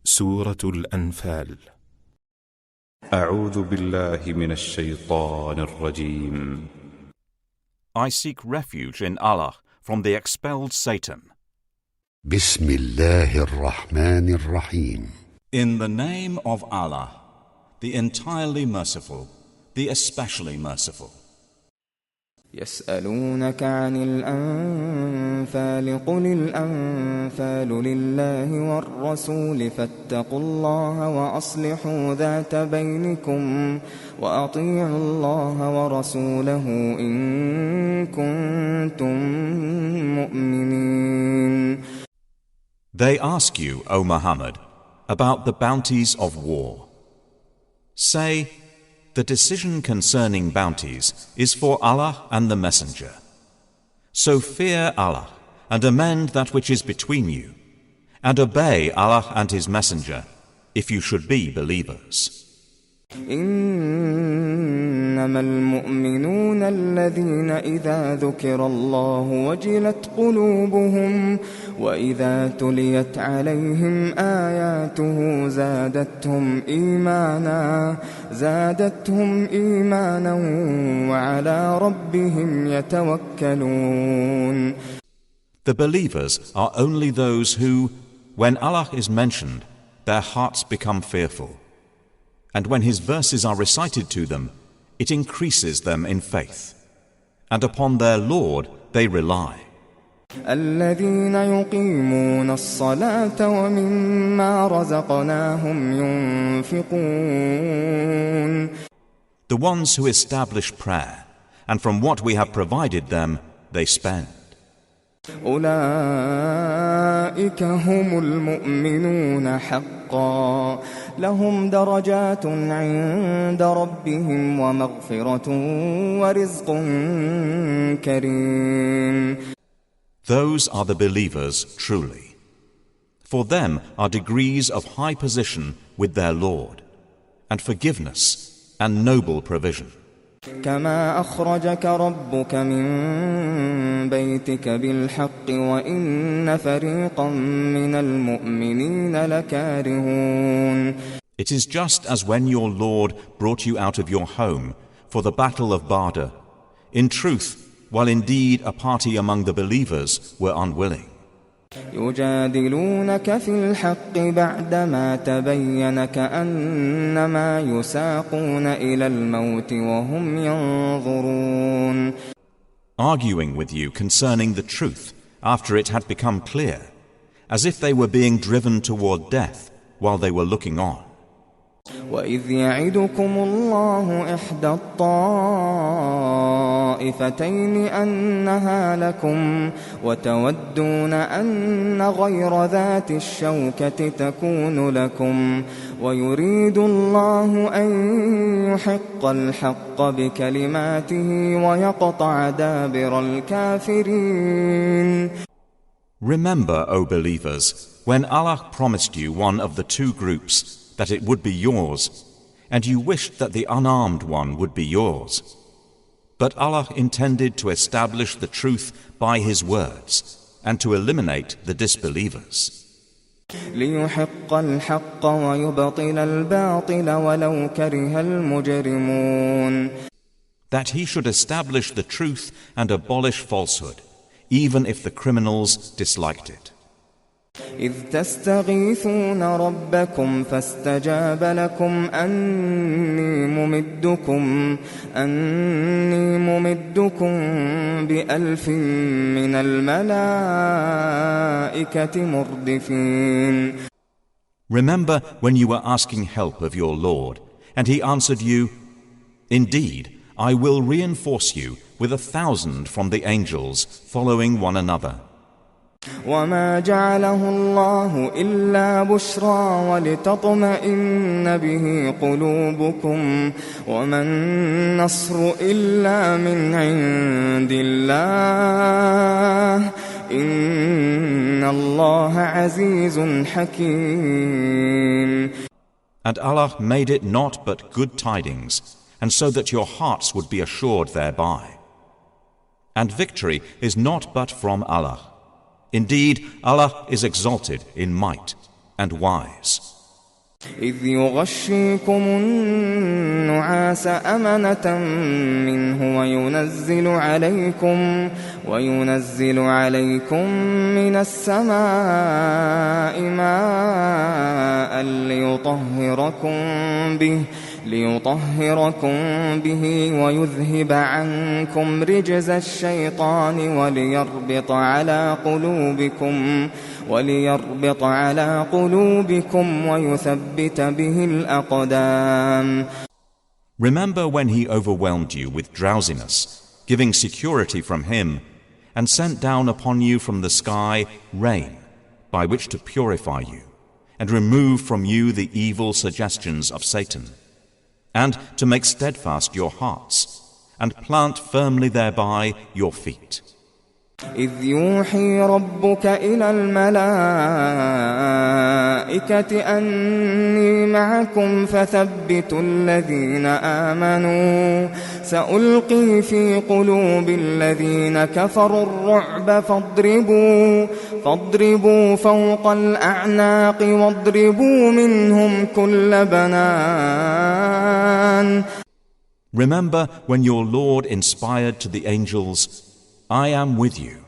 سورة الأنفال. أعوذ بالله من الشيطان الرجيم. I seek refuge in Allah from the expelled Satan. بسم الله الرحمن الرحيم. In the name of Allah, the entirely merciful, the especially merciful. يسألونك عن الأنفال قل الأنفال لله والرسول فاتقوا الله وأصلحوا ذات بينكم وأطيعوا الله ورسوله إن كنتم مؤمنين. They ask you, O Muhammad, about the bounties of war. Say, the decision concerning bounties is for Allah and the Messenger. So fear Allah and amend that which is between you, and obey Allah and His Messenger if you should be believers. إنما المؤمنون الذين إذا ذكر الله وجلت قلوبهم وإذا تليت عليهم آياته زادتهم إيمانا وعلى ربهم يتوكلون. The believers are only those who, when Allah is mentioned, their hearts become fearful. And when His verses are recited to them, it increases them in faith. And upon their Lord they rely. الذين يقيمون الصلاة ومما رزقناهم ينفقون. The ones who establish prayer, and from what we have provided them, they spend. أولئك هم المؤمنون حقا لهم درجات عند ربهم ومغفرة ورزق كريم. Those are the believers truly. For them are degrees of high position with their Lord, and forgiveness and noble provision. كما أخرجك ربك من بيتك بالحق وإن فريقا من المؤمنين لكارهون. It is just as when your Lord brought you out of your home for the battle of Badr. In truth, while indeed a party among the believers were unwilling. يجادلونك في الحق بعدما تبين كأنما يساقون إلى الموت وهم ينظرون. Arguing with you concerning the truth after it had become clear, as if they were being driven toward death while they were looking on. وإذ يعدكم الله إحدى الطائفتين أنها لكم وتودون أن غير ذات الشوكة تكون لكم ويريد الله أن يحق الحق بكلماته ويقطع دابر الكافرين. Remember, O believers, when Allah promised you one of the two groups, that it would be yours, and you wished that the unarmed one would be yours. But Allah intended to establish the truth by His words, and to eliminate the disbelievers. ليحق الحق ويبطل الباطل ولو كره المجرمون. That He should establish the truth and abolish falsehood, even if the criminals disliked it. إذ تستغيثون ربكم فاستجاب لكم أني ممدكم بألف من الملائكة مردفين. Remember when you were asking help of your Lord, and He answered you, "Indeed, I will reinforce you with 1,000 from the angels following one another." وما جعله الله إلا بشرى ولتطمئن به قلوبكم وما النصر إلا من عند الله إن الله عزيز حكيم. And Allah made it not but good tidings, and so that your hearts would be assured thereby. And victory is not but from Allah. Indeed, Allah is exalted in might and wise. إذ يغشيكم النعاس أمنة منه وينزل عليكم من السماء ماء ليطهركم به ويذهب عنكم رجز الشيطان وليربط على قلوبكم ويثبت به الأقدام. Remember when he overwhelmed you with drowsiness, giving security from him, and sent down upon you from the sky rain, by which to purify you, and remove from you the evil suggestions of Satan, and to make steadfast your hearts, and plant firmly thereby your feet. إذ يوحي ربك إلى الملائكة أني معكم فثبتوا الذين آمنوا سألقي في قلوب الذين كفروا الرعب فاضربوا فوق الأعناق واضربوا منهم كل بنان. Remember when your Lord inspired to the angels, I am with you,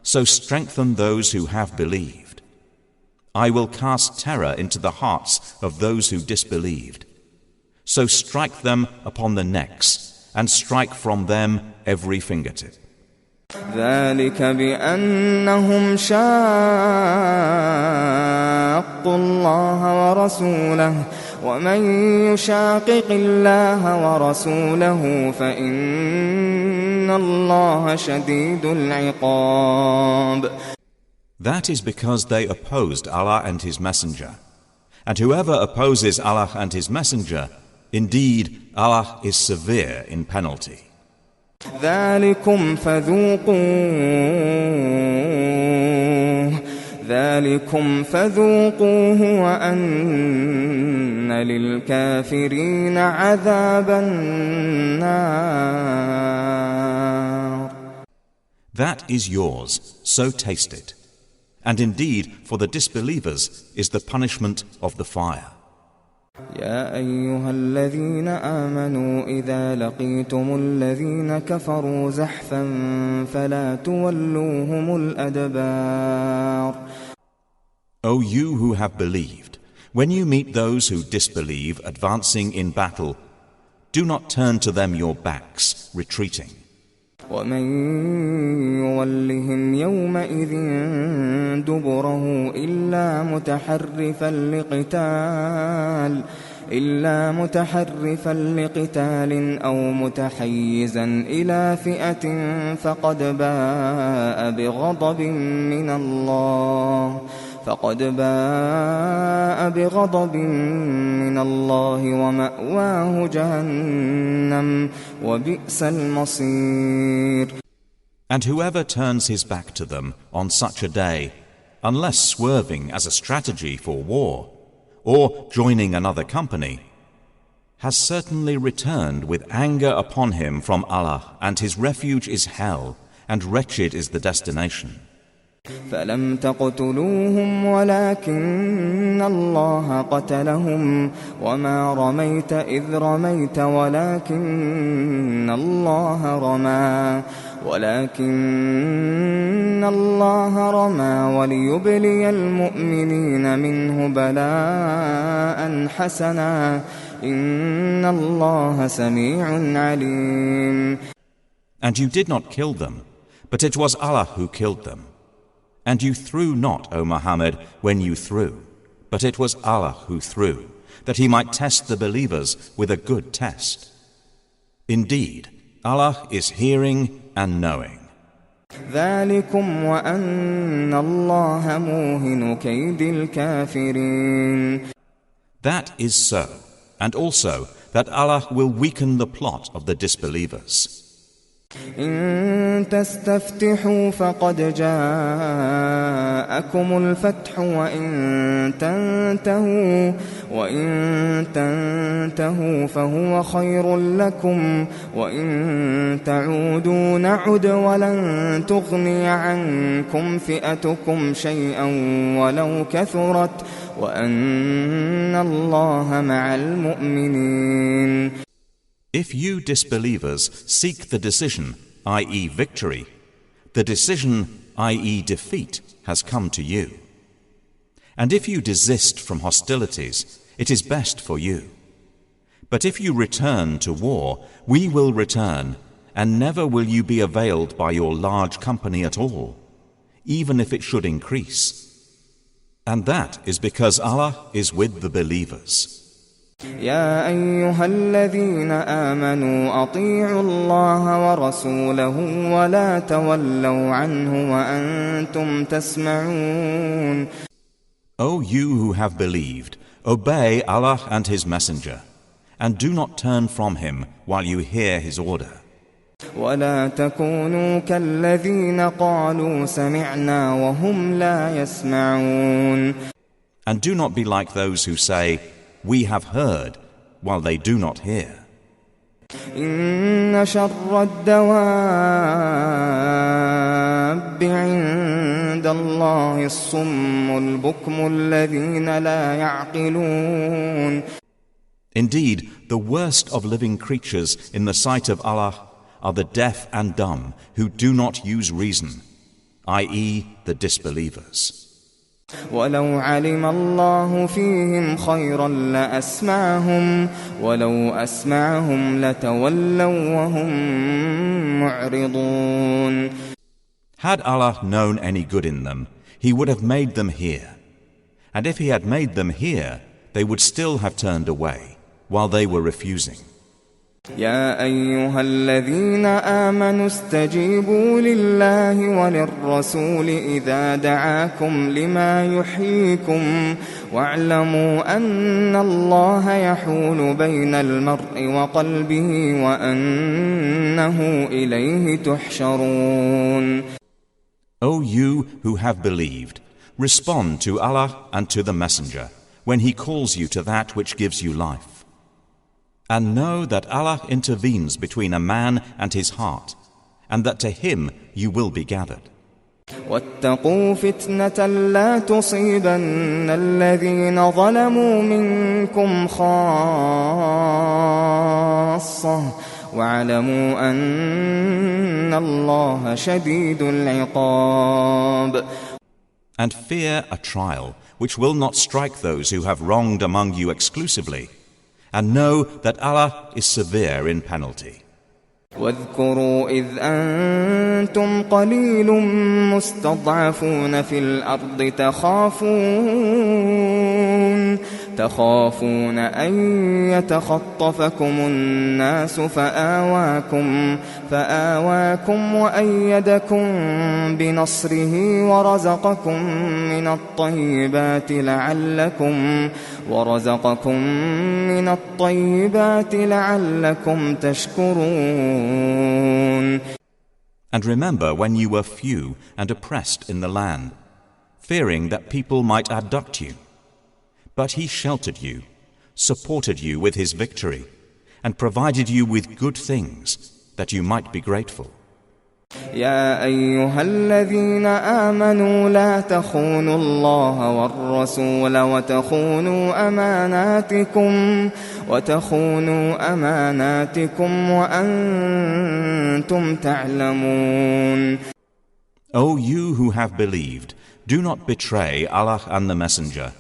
so strengthen those who have believed. I will cast terror into the hearts of those who disbelieved. So strike them upon the necks, and strike from them every fingertip. ذلك بأنهم شاقوا الله ورسوله ومن يشاقق الله ورسوله فإن الله شديد العقاب. That is because they opposed Allah and His Messenger. And whoever opposes Allah and His Messenger, indeed Allah is severe in penalty. ذلكم فذوقوه وأن للكافرين عذاب النار. That is yours, so taste it. And indeed, for the disbelievers is the punishment of the fire. يا أيها الذين آمنوا إذا لقيتم الذين كفروا زحفا فلا تولوهم الأدبار. O you who have believed, when you meet those who disbelieve advancing in battle, do not turn to them your backs, retreating. ومن يولهم يومئذ دبره إلا متحرفا لقتال أو متحيزا إلى فئة فقد باء بغضب من الله ومأواه جهنم وبئس المصير. And whoever turns his back to them on such a day, unless swerving as a strategy for war, or joining another company, has certainly returned with anger upon him from Allah, and his refuge is hell, and wretched is the destination. فلم تقتلوهم ولكن الله قتلهم وما رميت إذ رميت ولكن الله رمى وليبلي المؤمنين منه بلاء حسنا إن الله سميع عليم. And you did not kill them, but it was Allah who killed them. And you threw not, O Muhammad, when you threw, but it was Allah who threw, that He might test the believers with a good test. Indeed, Allah is hearing and knowing. ذلكم وأن الله موهن كيد الكافرين. That is so, and also that Allah will weaken the plot of the disbelievers. إن تستفتحوا فقد جاءكم الفتح وإن تنتهوا فهو خير لكم وإن تعودوا نعد ولن تغني عنكم فئتكم شيئا وأن الله مع المؤمنين. If you disbelievers seek the decision, i.e. victory, the decision, i.e. defeat, has come to you. And if you desist from hostilities, it is best for you. But if you return to war, we will return, and never will you be availed by your large company at all, even if it should increase. And that is because Allah is with the believers. يا أيها الذين آمنوا أطيعوا الله ورسوله ولا تولوا عنه وأنتم تسمعون. O you who have believed, obey Allah and His Messenger, and do not turn from Him while you hear His order. ولا تكونوا كالذين قالوا سمعنا وهم لا يسمعون. And do not be like those who say, we have heard, while they do not hear. إن شر الدواب عند الله الصم البكم الذين لا يعقلون. Indeed, the worst of living creatures in the sight of Allah are the deaf and dumb who do not use reason, i.e. the disbelievers. ولو علم الله فيهم خيرا لأسمعهم ولو أسمعهم لتولوا وهم معرضون. Had Allah known any good in them, He would have made them hear. And if He had made them hear, they would still have turned away, while they were refusing. يا أيها الذين آمنوا استجيبوا لله وللرسول إذا دعاكم لما يحييكم واعلموا أن الله يحول بين المرء وقلبه وأنه إليه تحشرون. O you who have believed, respond to Allah and to the Messenger when He calls you to that which gives you life. And know that Allah intervenes between a man and his heart, and that to Him you will be gathered. واتقوا فتنة لا تصيبن الذين ظلموا منكم خاصة واعلموا أن الله شديد العقاب. And fear a trial which will not strike those who have wronged among you exclusively. And know that Allah is severe in penalty. واذكروا إذ أنتم قليل مستضعفون في الأرض تخافون أن يتخطفكم الناس فآواكم وأيدكم بنصره ورزقكم من الطيبات لعلكم تشكرون. And remember when you were few and oppressed in the land, fearing that people might abduct you. But He sheltered you, supported you with His victory, and provided you with good things, that you might be grateful. يا أيها الذين آمنوا لا تخونوا الله والرسول وتخونوا أماناتكم وأنتم تعلمون. O you who have believed, do not betray Allah and the Messenger,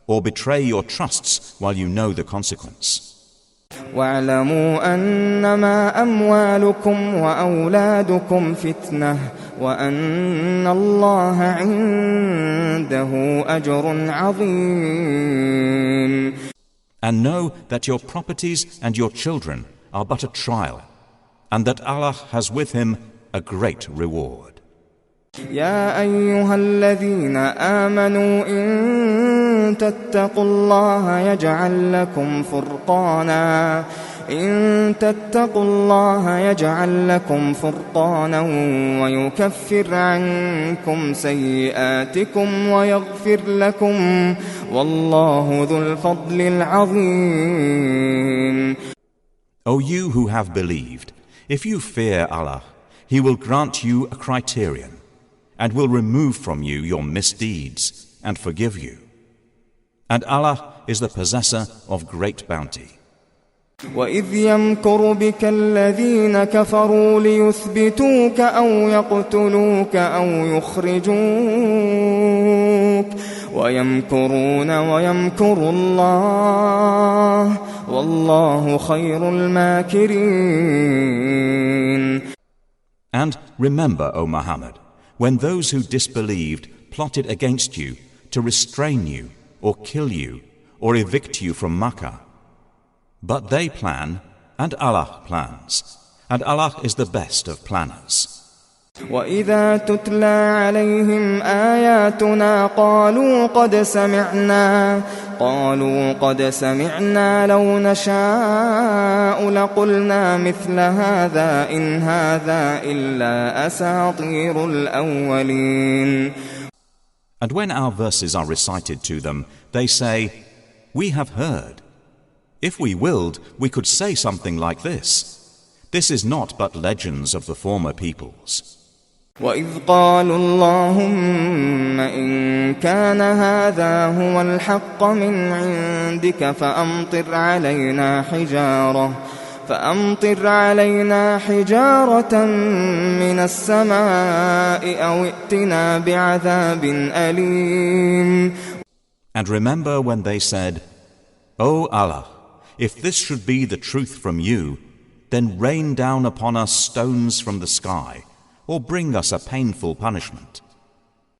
or betray your trusts while you know the consequence. واعلموا أنما أموالكم وأولادكم فتنة وأن الله عنده أجر عظيم. And know that your properties and your children are but a trial, and that Allah has with Him a great reward. يا أيها الذين آمنوا إن تتقوا الله يجعل لكم فرقانا ويكفر عنكم سيئاتكم ويغفر لكم والله ذو الفضل العظيم. O you who have believed, if you fear Allah, He will grant you a criterion, and will remove from you your misdeeds, and forgive you. And Allah is the possessor of great bounty. وَإِذْ يَمْكُرُ بِكَ الَّذِينَ كَفَرُوا لِيُثْبِتُوكَ أَوْ يَقْتُلُوكَ أَوْ يُخْرِجُوكَ وَيَمْكُرُونَ وَيَمْكُرُ اللَّهُ وَاللَّهُ خَيْرُ الْمَاكِرِينَ. And remember, O Muhammad, when those who disbelieved plotted against you to restrain you or kill you or evict you from Makkah. But they plan, and Allah plans, and Allah is the best of planners. وَإِذَا تُتْلَى عَلَيْهِمْ آيَاتُنَا قَالُوا قَدْ سَمِعْنَا لَوْ نَشَاءُ لَقُلْنَا مِثْلَ هَذَا إِنْ هَذَا إِلَّا أَسَاطِيرُ الْأَوَّلِينَ. And when our verses are recited to them, they say, "We have heard. If we willed, we could say something like this. This is not but legends of the former peoples." وَإِذْ قَالُوا اللَّهُمَّ إِن كَانَ هَذَا هُوَ الْحَقَّ مِنْ عِندِكَ فَأَمْطِرْ عَلَيْنَا حِجَارَةً مِنَ السَّمَاءِ أَوْ ائْتِنَا بِعَذَابٍ أَلِيمٍ. And remember when they said, "O Allah, if this should be the truth from you, then rain down upon us stones from the sky, or bring us a painful punishment."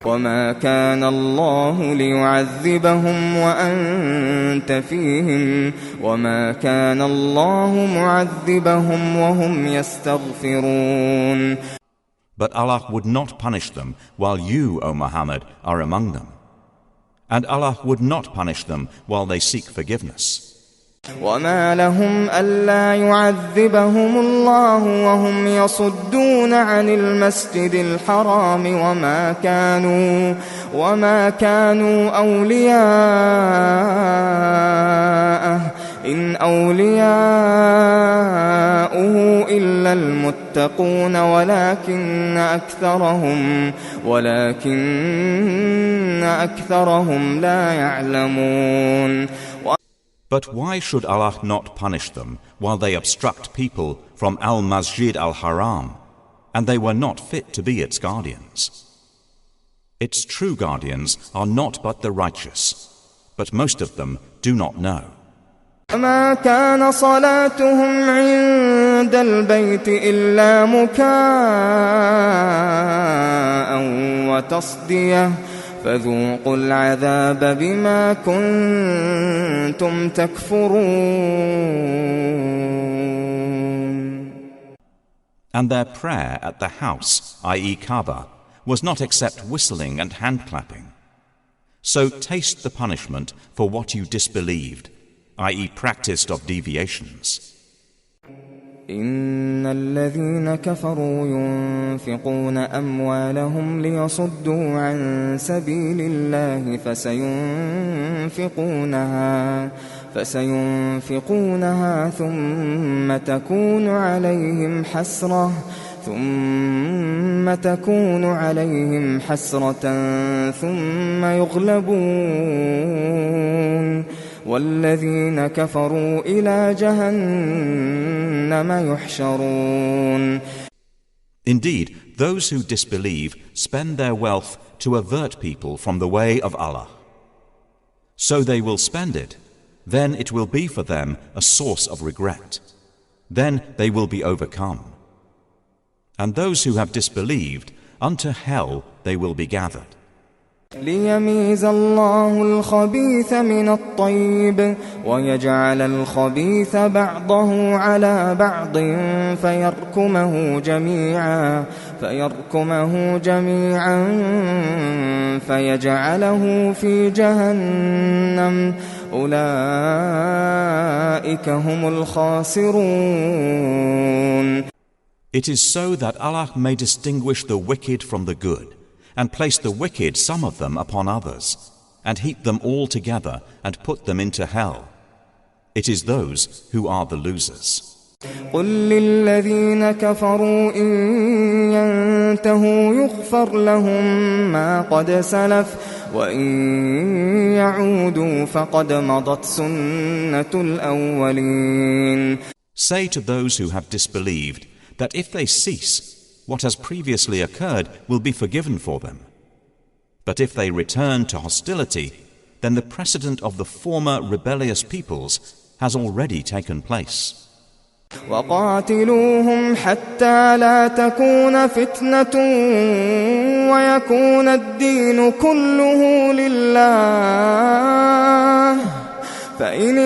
وَمَا كَانَ اللَّهُ لِيُعَذِّبَهُمْ وَأَنْتَ فِيهِمْ وَمَا كَانَ اللَّهُ مُعَذِّبَهُمْ وَهُمْ يَسْتَغْفِرُونَ. But Allah would not punish them while you, O Muhammad, are among them. And Allah would not punish them while they seek forgiveness. وَمَا لَهُمْ أَلَّا يُعَذِّبَهُمُ اللَّهُ وَهُمْ يَصُدُّونَ عَنِ الْمَسْجِدِ الْحَرَامِ وَمَا كَانُوا أَوْلِيَاءَهُ إِنْ أَوْلِيَاؤُهُ إِلَّا الْمُتَّقُونَ وَلَكِنَّ أَكْثَرَهُمْ لَا يَعْلَمُونَ. But why should Allah not punish them while they obstruct people from Al-Masjid al-Haram, and they were not fit to be its guardians? Its true guardians are not but the righteous, but most of them do not know. وَمَا كَانَ صَلَاتُهُمْ عِندَ الْبَيْتِ إِلَّا مُكَاءً وَتَصْدِيَةً فَذُوقُوا الْعَذَابَ بِمَا كُنتُمْ تَكْفُرُونَ. And their prayer at the house, i.e. Kaaba, was not except whistling and hand-clapping. So taste the punishment for what you disbelieved, i.e. practiced of deviations. إن الذين كفروا ينفقون أموالهم ليصدوا عن سبيل الله فسينفقونها ثم تكون عليهم حسرة ثم يغلبون والذين كفروا إلى جهنم يحشرون. Indeed, those who disbelieve spend their wealth to avert people from the way of Allah. So they will spend it, then it will be for them a source of regret. Then they will be overcome. And those who have disbelieved, unto hell they will be gathered. ليميز الله الخبيث من الطيب ويجعل الخبيث بعضه على بعض فيركمه جميعا فيجعله في جهنم أولئك هم الخاسرون. It is so that Allah may distinguish the wicked from the good, and place the wicked, some of them, upon others, and heap them all together and put them into hell. It is those who are the losers. قل للذين كفروا إن ينتهوا يغفر لهم ما قد سلف وإن يعودوا فقد مضت سنة الأولين. Say to those who have disbelieved that if they cease, what has previously occurred will be forgiven for them. But if they return to hostility, then the precedent of the former rebellious peoples has already taken place. وقاتلوهم حتى لا تكون فتنة ويكون الدين كله لله فإن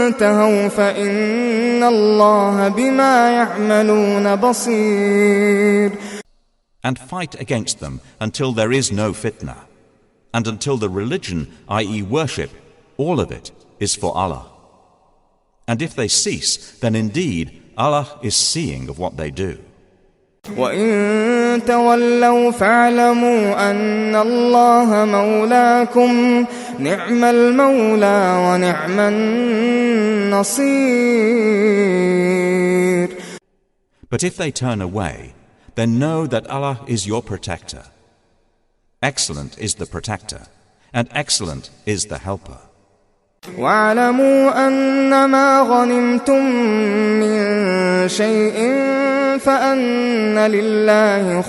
انتهوا فإن الله بما يعملون بصير. And fight against them until there is no fitna, and until the religion, i.e. worship, all of it is for Allah. And if they cease, then indeed Allah is seeing of what they do. وَإِن تَوَلَّوْا فَاعْلَمُوا أَنَّ اللَّهَ مَوْلَاكُمْ نِعْمَ الْمَوْلَى وَنِعْمَ النَّصِيرُ. But if they turn away, then know that Allah is your protector. Excellent is the protector, and excellent is the helper. وَاعْلَمُوا أَنَّمَا غَنِمْتُم مِّن شَيْءٍ فَأَنَّ لِلَّهِ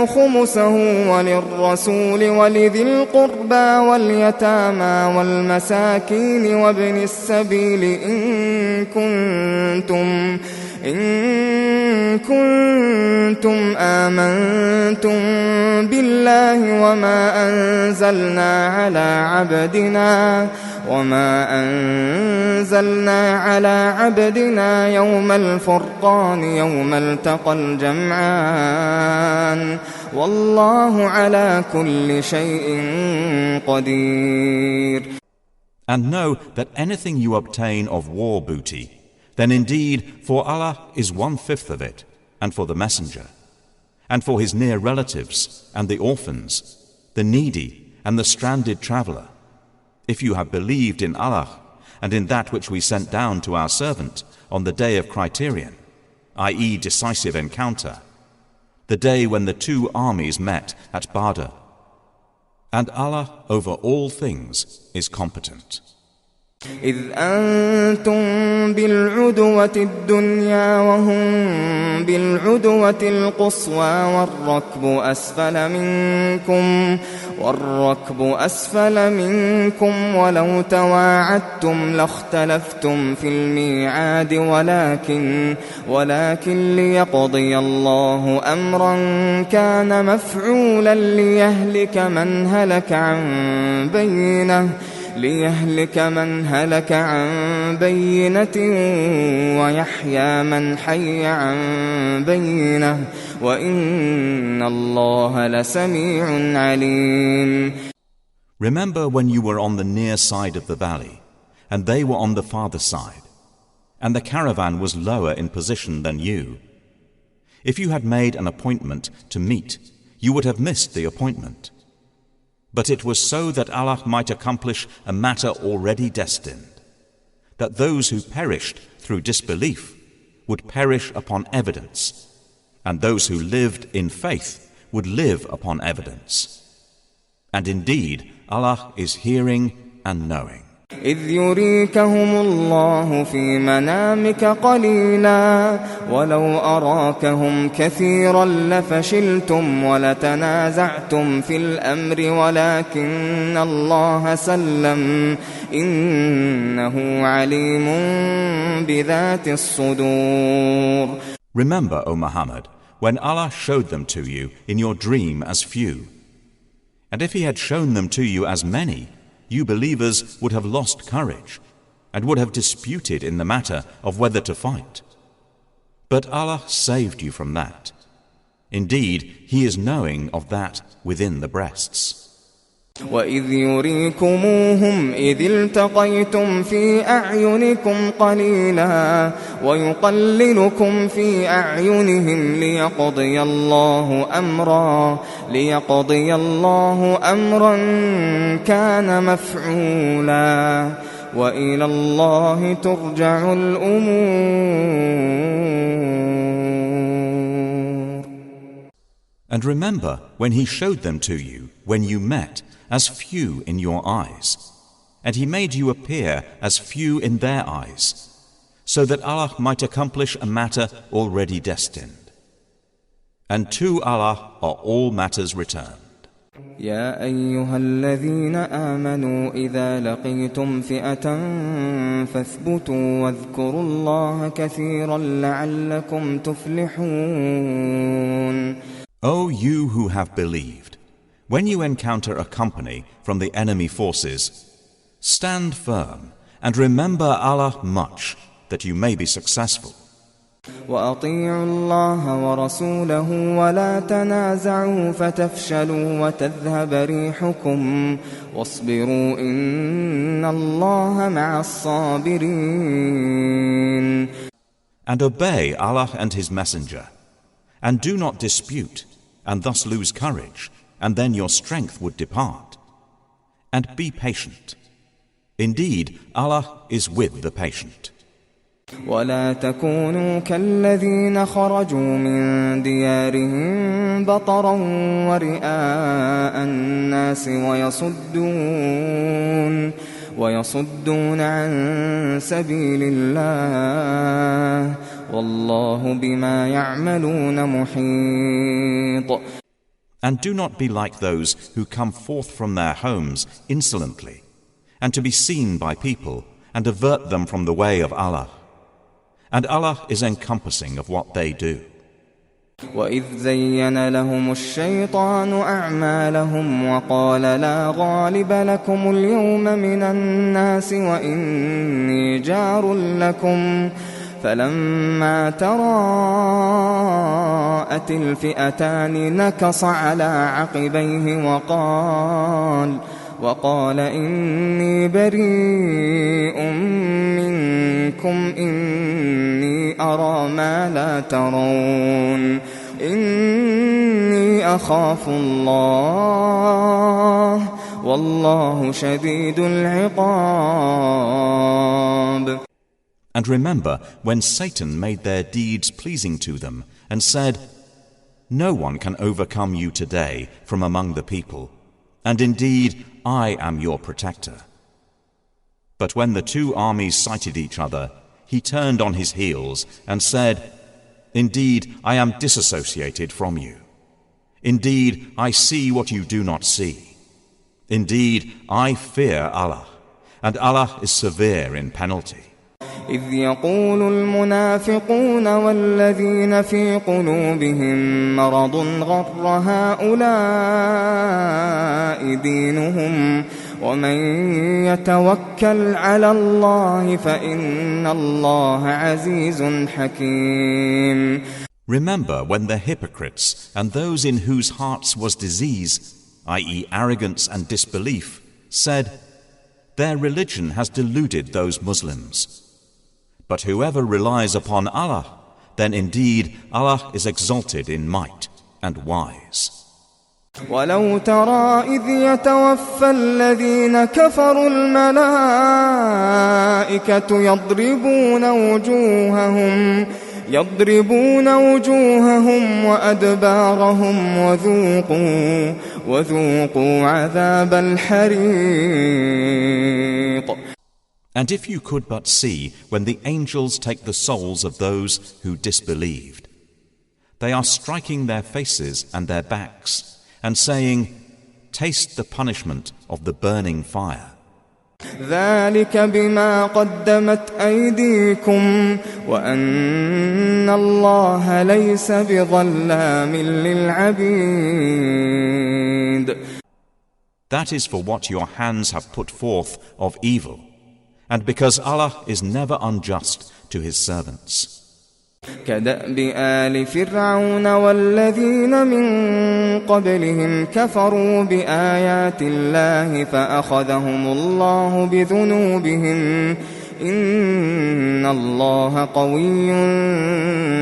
خُمُسَهُ وَلِلرَّسُولِ وَلِذِي الْقُرْبَى وَالْيَتَامَى وَالْمَسَاكِينِ وَابْنِ السَّبِيلِ إن كنتم آمنتم بالله وما أنزلنا على عبدنا يوم الفرقان يوم التقى الجمعان والله على كل شيء قدير. And know that anything you obtain of war booty, then indeed for Allah is 1/5 of it, and for the messenger, and for his near relatives, and the orphans, the needy, and the stranded traveler, if you have believed in Allah, and in that which we sent down to our servant on the day of criterion, i.e. decisive encounter, the day when the two armies met at Badr. And Allah over all things is competent. إذ أنتم بالعدوة الدنيا وهم بالعدوة القصوى والركب أسفل منكم ولو تواعدتم لاختلفتم في الميعاد ولكن ليقضي الله أمرا كان مفعولا ليهلك من هلك عن بينة ويحيى من حي عن بينة وإن الله لسميع عليم. Remember when you were on the near side of the valley, and they were on the farther side, and the caravan was lower in position than you. If you had made an appointment to meet, you would have missed the appointment. But it was so that Allah might accomplish a matter already destined, that those who perished through disbelief would perish upon evidence, and those who lived in faith would live upon evidence. And indeed, Allah is hearing and knowing. إذ يريكهم الله في منامك قليلا ولو أراكهم كثيرا لفشلتم ولتنازعتم في الأمر ولكن الله سلم إنه عليم بذات الصدور. Remember, O Muhammad, when Allah showed them to you in your dream as few. And if He had shown them to you as many, you believers would have lost courage and would have disputed in the matter of whether to fight. But Allah saved you from that. Indeed, He is knowing of that within the breasts. وَإِذْ يُرِيكُمُوهُمْ إِذِ الْتَقَيْتُمْ فِي أَعْيُنِكُمْ قَلِيلًا وَيُقَلِّلُكُمْ فِي أَعْيُنِهِمْ لِيَقْضِيَ اللَّهُ أَمْرًا كَانَ مَفْعُولًا وَإِلَى اللَّهِ تُرْجَعُ الْأُمُورُ. And remember when he showed them to you when you met as few in your eyes, and he made you appear as few in their eyes, so that Allah might accomplish a matter already destined. And to Allah are all matters returned. يا أيها الذين آمنوا إذا لقيتم فئة فاثبتوا واذكروا الله كثيرا لعلكم تفلحون. O you who have believed, when you encounter a company from the enemy forces, stand firm and remember Allah much, that you may be successful. وأطيعوا الله ورسوله ولا تنازعوا فتفشلوا وتذهب ريحكم واصبروا إن الله مع الصابرين. And obey Allah and His Messenger, and do not dispute, and thus lose courage, and then your strength would depart. And be patient. Indeed, Allah is with the patient. ولا تكونوا كالذين خرجوا من ديارهم بطرا ورئاء الناس ويصدون عن سبيل الله والله بما يعملون محيط. And do not be like those who come forth from their homes insolently, and to be seen by people, and avert them from the way of Allah. And Allah is encompassing of what they do. وَإِذْ زَيَّنَ لَهُمُ الشَّيْطَانُ أَعْمَالَهُمْ وَقَالَ لَا غَالِبَ لَكُمُ الْيَوْمَ مِنَ النَّاسِ وَإِنِّي جَارٌ لَكُمْ فَلَمَّا تَرَاءَتِ الْفِئَتَانِ نَكَصَ عَلَى عَقِبَيْهِ وقال إني بريء منكم إني أرى ما لا ترون إني أخاف الله والله شديد العقاب. And remember when Satan made their deeds pleasing to them and said, "No one can overcome you today from among the people, and indeed I am your protector." But when the two armies sighted each other, he turned on his heels and said, "Indeed, I am disassociated from you. Indeed, I see what you do not see. Indeed, I fear Allah, and Allah is severe in penalty." إذ يقول المنافقون والذين في قلوبهم مرض غر هؤلاء دينهم ومن يتوكل على الله فإن الله عزيز حكيم. Remember when the hypocrites and those in whose hearts was disease, i.e. arrogance and disbelief, said, "Their religion has deluded those Muslims. But whoever relies upon Allah, then indeed Allah is exalted in might and wise." ولو ترى إذ يتوفى الذين كفروا الملائكة يضربون وجوههم وأدبارهم وذوقوا عذاب الحريق. And if you could but see when the angels take the souls of those who disbelieved, they are striking their faces and their backs and saying, "Taste the punishment of the burning fire." ذلك بما قدمت أيديكم وأن الله ليس بظلام للعبيد. That is for what your hands have put forth of evil, and because Allah is never unjust to His servants. كدأب آل فرعون والذين من قبلهم كفروا بآيات الله فأخذهم الله بذنوبهم إن الله قوي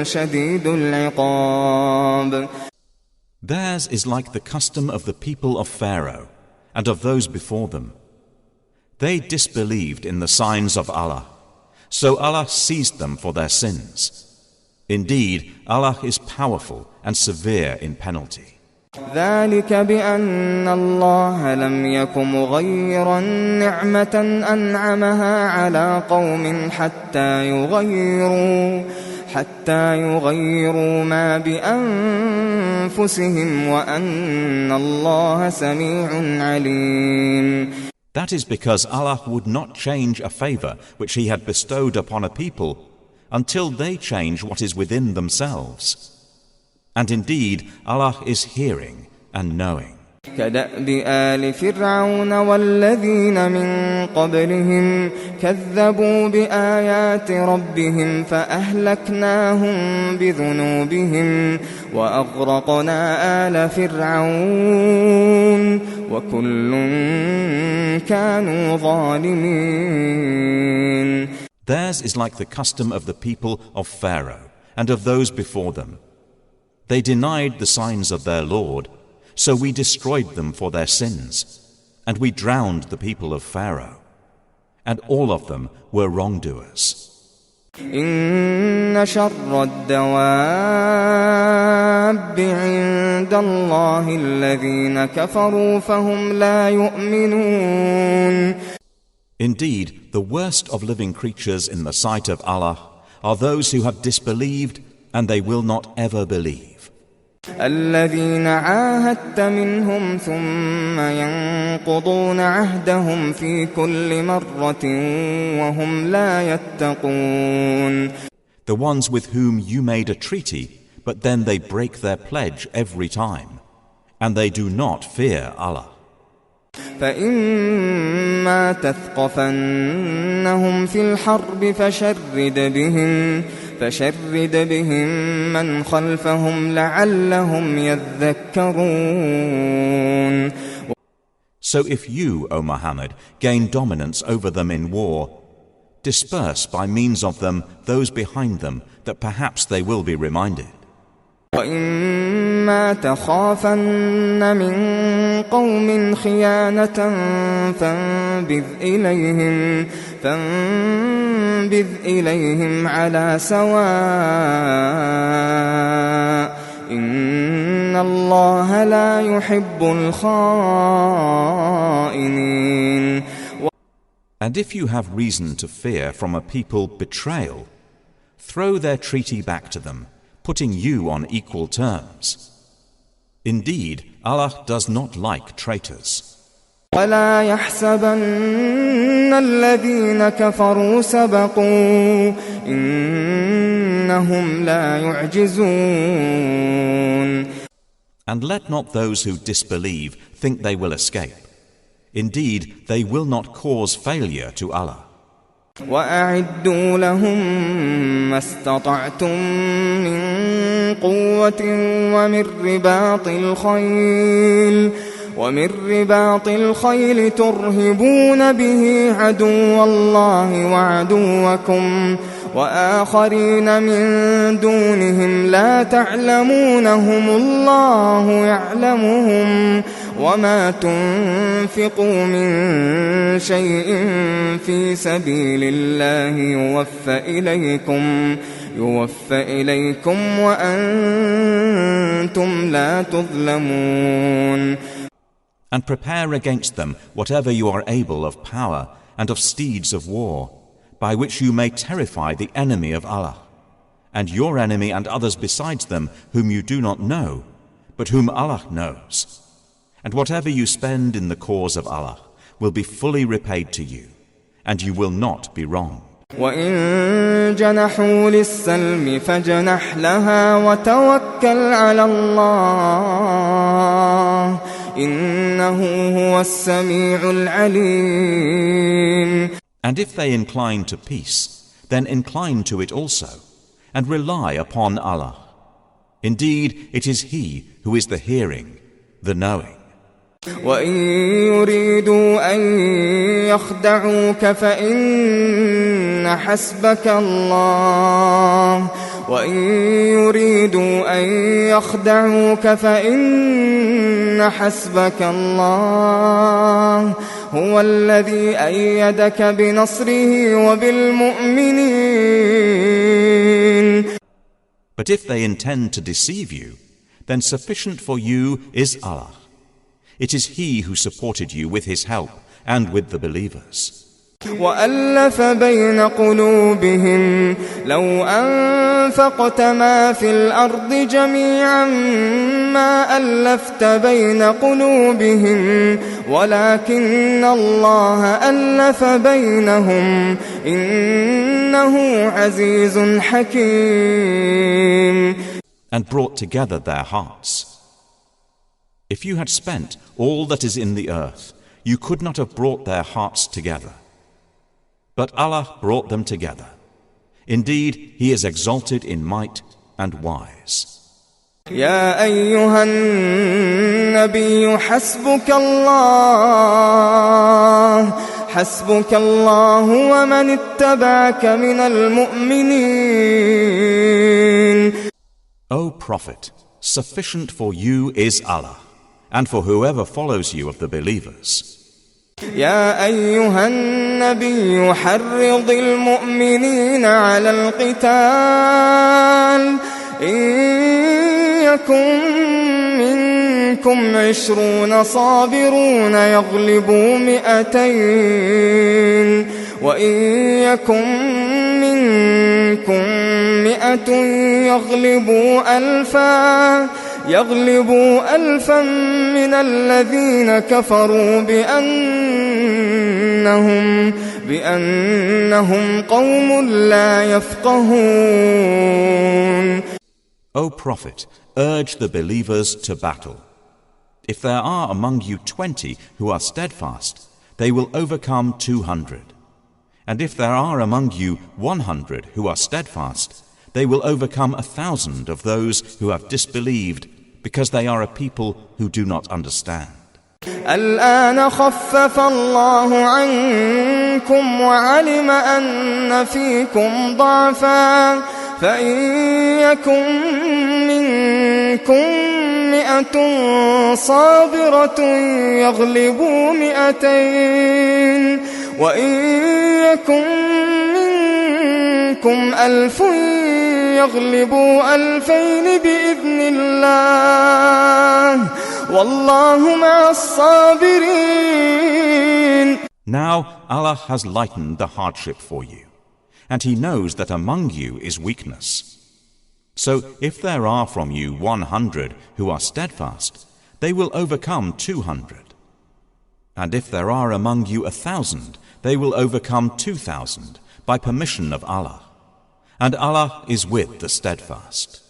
شديد العقاب. Theirs is like the custom of the people of Pharaoh and of those before them. They disbelieved in the signs of Allah, so Allah seized them for their sins. Indeed, Allah is powerful and severe in penalty. ذلك بأن الله لم يك مغيرا نعمة أنعمها على قوم حتى يغيروا ما بأنفسهم وأن الله سميع عليم. That is because Allah would not change a favor which He had bestowed upon a people until they change what is within themselves. And indeed, Allah is hearing and knowing. كدأب آل فرعون والذين من قبلهم كذبوا بآيات ربهم فأهلكناهم بذنوبهم وأغرقنا آل فرعون وكل كانوا ظالمين. Theirs is like the custom of the people of Pharaoh and of those before them. They denied the signs of their Lord, so we destroyed them for their sins, and we drowned the people of Pharaoh, and all of them were wrongdoers. إن شر الدواب عند الله الذين كفروا فهم لا يؤمنون. Indeed, the worst of living creatures in the sight of Allah are those who have disbelieved and they will not ever believe. الذين عاهدت منهم ثم ينقضون عهدهم في كل مرة وهم لا يتقون. The ones with whom you made a treaty, but then they break their pledge every time, and they do not fear Allah. فإما تثقفنهم في الحرب فشرد بهم من خلفهم لعلهم يذكرون. So if you, O Muhammad, gain dominance over them in war, disperse by means of them those behind them, that perhaps they will be reminded. وَإِمَّا تَخَافَنَّ مِنْ قَوْمٍ خِيَانَةً فانبذ إليهم على سواء إن الله لا يحب الخائنين. And if you have reason to fear from a people betrayal, throw their treaty back to them, putting you on equal terms. Indeed, Allah does not like traitors. ولا يحسبن الذين كفروا سبقوا إنهم لا يعجزون. And let not those who disbelieve think they will escape. Indeed, they will not cause failure to Allah. وأعدوا لهم ما استطعتم من قوة ومن رباط الخيل ترهبون به عدو الله وعدوكم وآخرين من دونهم لا تعلمونهم الله يعلمهم وما تنفقوا من شيء في سبيل الله يوفى إليكم وأنتم لا تظلمون. And prepare against them whatever you are able of power and of steeds of war, by which you may terrify the enemy of Allah, and your enemy and others besides them whom you do not know, but whom Allah knows. And whatever you spend in the cause of Allah will be fully repaid to you, and you will not be wrong. وَإِن جَنَحُوا لِلسَّلْمِ فَاجْنَحْ لَهَا وَتَوَكَّلْ عَلَى اللَّهِ إِنَّهُ هُوَ السَّمِيعُ الْعَلِيمُ. And if they incline to peace, then incline to it also, and rely upon Allah. Indeed, it is He who is the hearing, the knowing. وَإِن يُرِيدُوا أَن يَخْدَعُوكَ فَإِنَّ حَسْبَكَ اللَّهُ وَإِن يُرِيدُوا أَن يَخْدَعُوكَ فَإِنَّ حَسْبَكَ اللَّهُ هُوَ الَّذِي أَيَّدَكَ بِنَصْرِهِ وَبِالْمُؤْمِنِينَ. But if they intend to deceive you, then sufficient for you is Allah. It is He who supported you with His help and with the believers. وألف بين قلوبهم لو أنفقت ما في الأرض جميعا ما ألفت بين قلوبهم ولكن الله ألف بينهم إنه عزيز حكيم. And brought together their hearts. If you had spent all that is in the earth, you could not have brought their hearts together. But Allah brought them together. Indeed, He is exalted in might and wise. يا أيها النبي حسبك الله ومن اتبعك من المؤمنين. O Prophet, sufficient for you is Allah, and for whoever follows you of the believers. يا أيها النبي حرض المؤمنين على القتال إن يكن منكم 20 صابرون يغلبوا 200 وإن يكن منكم 100 يغلبوا 1000 من الذين كفروا بأنهم قوم لا يفقهون. O Prophet, urge the believers to battle. If there are among you 20 who are steadfast, they will overcome 200. And if there are among you 100 who are steadfast, they will overcome 1,000 of those who have disbelieved, because they are a people who do not understand. الآن خفف الله عنكم وعلم أن فيكم ضعفا فإن يكن منكم 100 صابرة يغلبوا 200 وإن يكن منكم 1000 يغلبوا 2000 بإذن الله والله مع الصابرين. Now Allah has lightened the hardship for you, and He knows that among you is weakness. So if there are from you 100 who are steadfast, they will overcome 200. And if there are among you 1,000, they will overcome 2,000 by permission of Allah. And Allah is with the steadfast.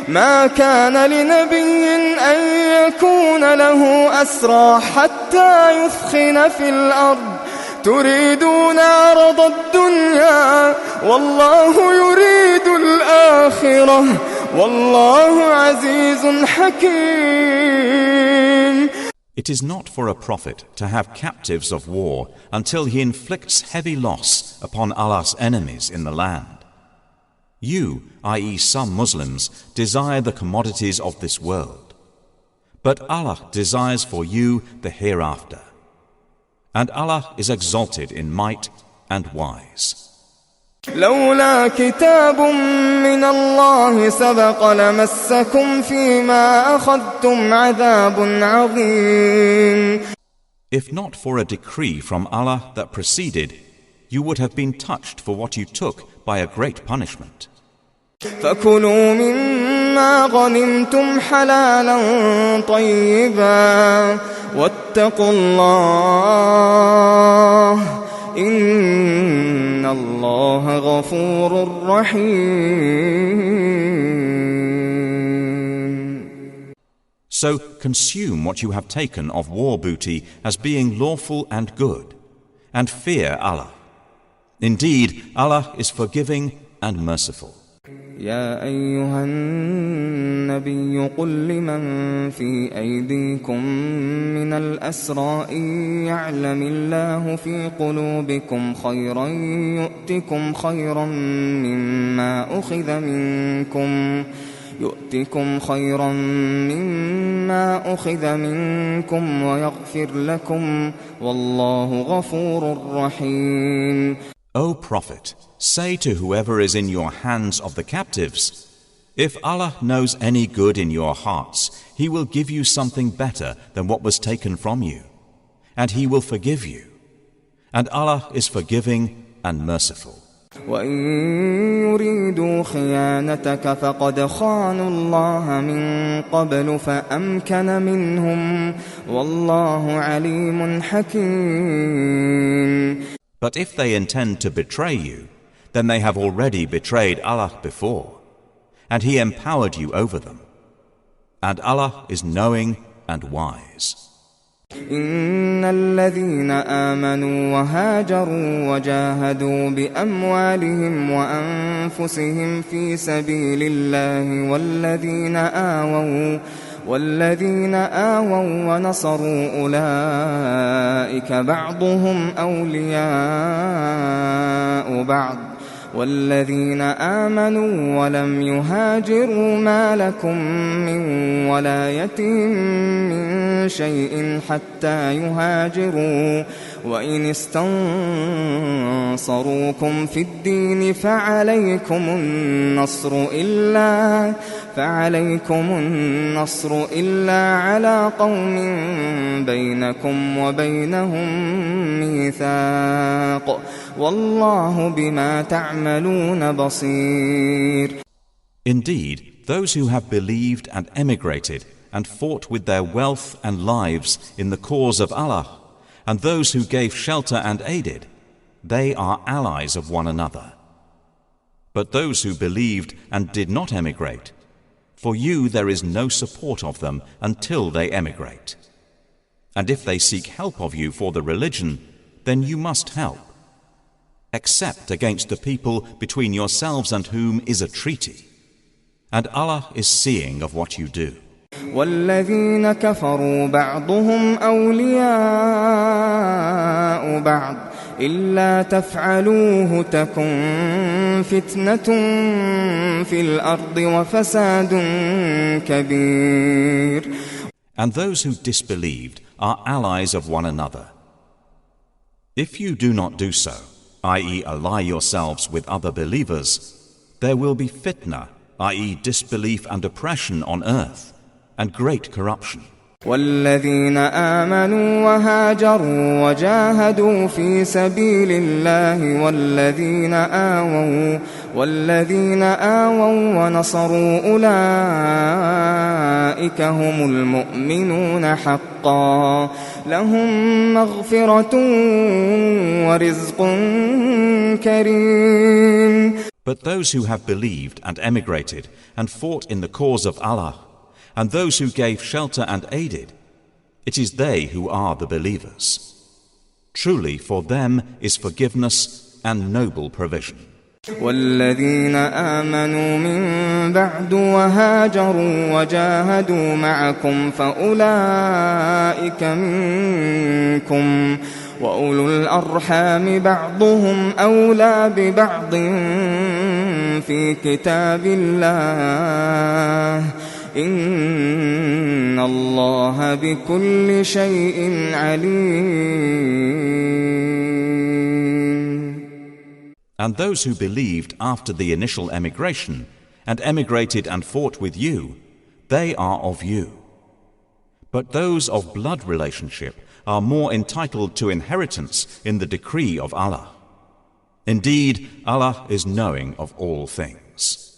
ما كان لنبي أن يكون له أسرى حتى يثخن في الأرض تريدون عرض الدنيا والله يريد الآخرة والله عزيز حكيم. It is not for a prophet to have captives of war until he inflicts heavy loss upon Allah's enemies in the land. You, i.e. some Muslims, desire the commodities of this world. But Allah desires for you the hereafter. And Allah is exalted in might and wise. لولا كتاب من الله سبق لمسكم فيما أخذتم عذاب عظيم. If not for a decree from Allah that preceded, you would have been touched for what you took by a great punishment. فكلوا مما غنمتم حلالا طيبا واتقوا الله إن الله غفور رحيم. So consume what you have taken of war booty as being lawful and good, and fear Allah. Indeed, Allah is forgiving and merciful. يا أيها النبي قل لمن في أيديكم من الأسرى إن يعلم الله في قلوبكم خيرا يؤتكم خيرا مما أخذ منكم ويغفر لكم والله غفور رحيم. O Prophet, say to whoever is in your hands of the captives, If Allah knows any good in your hearts, He will give you something better than what was taken from you, and He will forgive you. And Allah is forgiving and merciful. وإن يريدوا خيانتك فقد خانوا الله من قبل فأمكن منهم والله عليم حكيم. But if they intend to betray you, then they have already betrayed Allah before, and He empowered you over them. And Allah is knowing and wise. إن الذين آمنوا وهاجروا وجاهدوا بأموالهم وأنفسهم في سبيل الله والذين آووا ونصروا أولئك بعضهم أولياء بعض والذين آمنوا ولم يهاجروا ما لكم من ولايتهم من شيء حتى يهاجروا وإن استنصروكم في الدين فعليكم النصر إلا على قوم بينكم وبينهم ميثاق والله بما تعملون بصير. Indeed, those who have believed and emigrated and fought with their wealth and lives in the cause of Allah, and those who gave shelter and aided, they are allies of one another. But those who believed and did not emigrate, for you there is no support of them until they emigrate. And if they seek help of you for the religion, then you must help, except against the people between yourselves and whom is a treaty. And Allah is seeing of what you do. والذين كفروا بعضهم أولياء بعض إلا تفعلوه تكن فتنة في الأرض وفساد كبير. And those who disbelieved are allies of one another. If you do not do so, i.e. ally yourselves with other believers, there will be fitna, i.e. disbelief and oppression on earth, and great corruption. والذين آمنوا وهاجروا وجاهدوا في سبيل الله والذين آووا ونصروا أولئك هم المؤمنون حقا لهم مغفرة ورزق كريم. But those who have believed and emigrated and fought in the cause of Allah, and those who gave shelter and aided, it is they who are the believers. Truly for them is forgiveness and noble provision. والذين آمنوا من بعد وهاجروا وجاهدوا معكم فأولئك منكم وأولو الأرحام بعضهم أولى ببعض في كتاب الله إن الله بكل شيء عليم. And those who believed after the initial emigration and emigrated and fought with you, they are of you. But those of blood relationship are more entitled to inheritance in the decree of Allah. Indeed, Allah is knowing of all things.